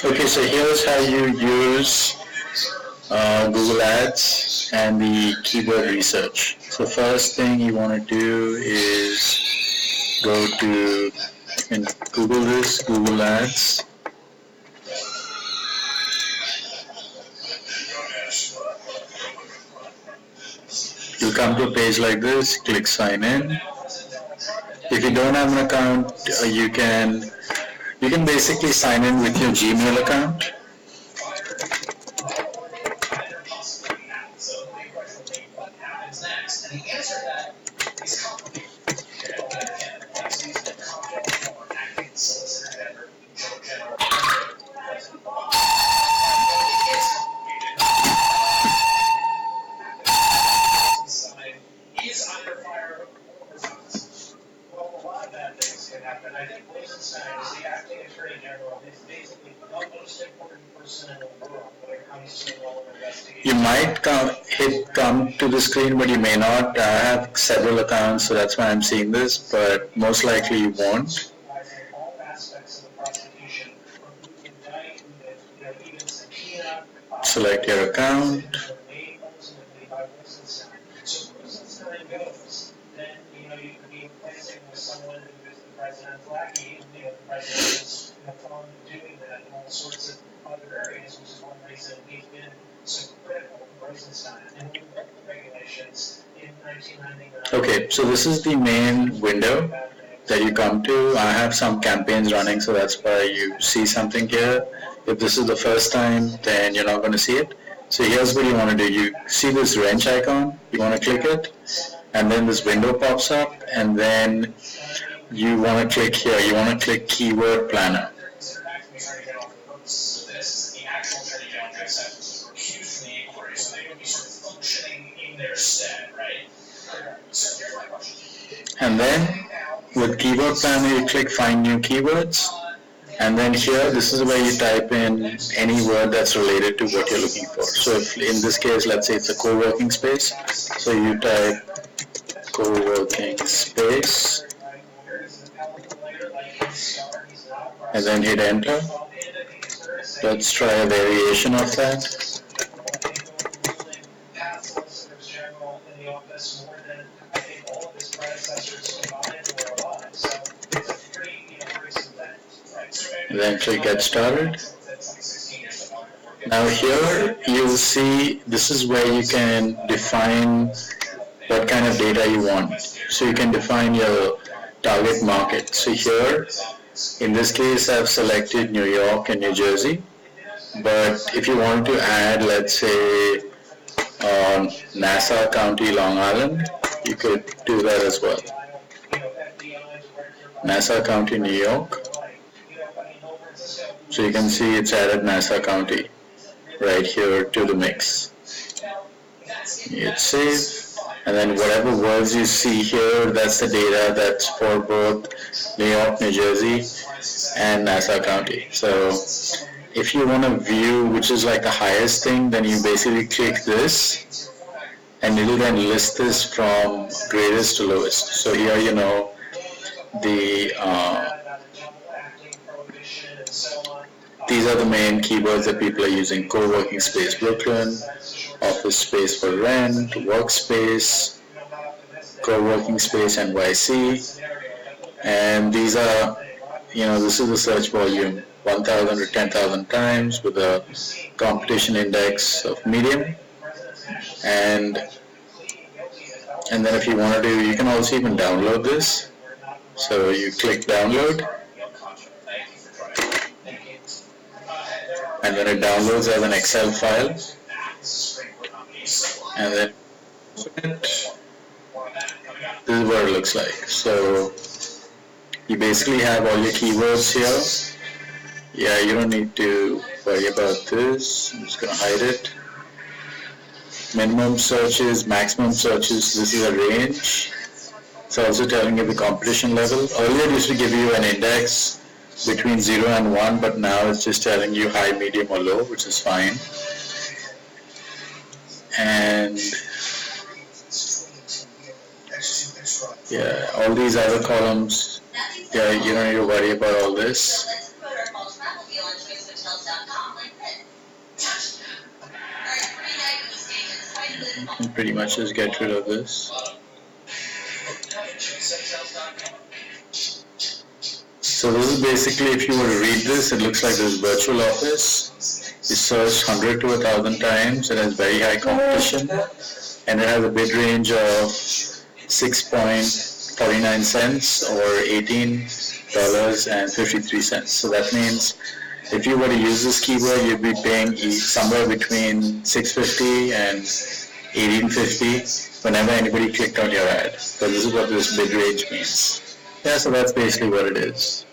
Okay, so here's how you use Google Ads and the keyword research. So first thing you want to do is go to and Google this, Google Ads. You'll come to a page like this, click sign in. If you don't have an account, you can basically sign in with your Gmail account. You might hit come to the screen, but you may not. I have several accounts, so that's why I'm seeing this, but most likely you won't. Select your account. Okay, so this is the main window that you come to. I have some campaigns running, so that's why you see something here. If this is the first time, then you're not going to see it. So here's what you want to do. You see this wrench icon, you want to click it, and then this window pops up, and then you want to click here. You want to click Keyword Planner. And then with Keyword Planner, you click Find New Keywords. And then here, this is where you type in any word that's related to what you're looking for. So if in this case, let's say it's a co-working space. So you type co-working space and then hit enter. Let's try a variation of that. Then click Get Started. Now here you'll see this is where you can define what kind of data you want. So you can define your target market. So here, in this case, I've selected New York and New Jersey. But if you want to add, let's say, Nassau County, Long Island, you could do that as well. Nassau County, New York. So you can see it's added Nassau County right here to the mix. Hit save, and then whatever words you see here, that's the data that's for both New York, New Jersey, and Nassau County. So if you want to view which is like the highest thing, then you basically click this, and it will then list this from greatest to lowest. So here you know the these are the main keywords that people are using: co-working space Brooklyn, office space for rent, workspace, co-working space NYC, and these are, this is the search volume, 1,000 to 10,000 times with a competition index of medium, and then if you want to do, you can also even download this. So you click download, and then it downloads as an Excel file, and then this is what it looks like. So you basically have all your keywords here. Yeah, you don't need to worry about this. I'm just going to hide it. Minimum searches, maximum searches, this is a range. It's also telling you the competition level. Earlier it used to give you an index between 0 and 1, but now it's just telling you high, medium, or low, which is fine. And yeah, all these other columns, yeah, you don't need to worry about all this. You can pretty much just get rid of this. So this is basically, if you were to read this, it looks like this virtual office. You search 100 to 1,000 times. It has very high competition, and it has a bid range of 6.49 cents or $18.53. So that means if you were to use this keyword, you'd be paying somewhere between $6.50 and $18.50 whenever anybody clicked on your ad. So this is what this bid range means. Yeah, so that's basically what it is.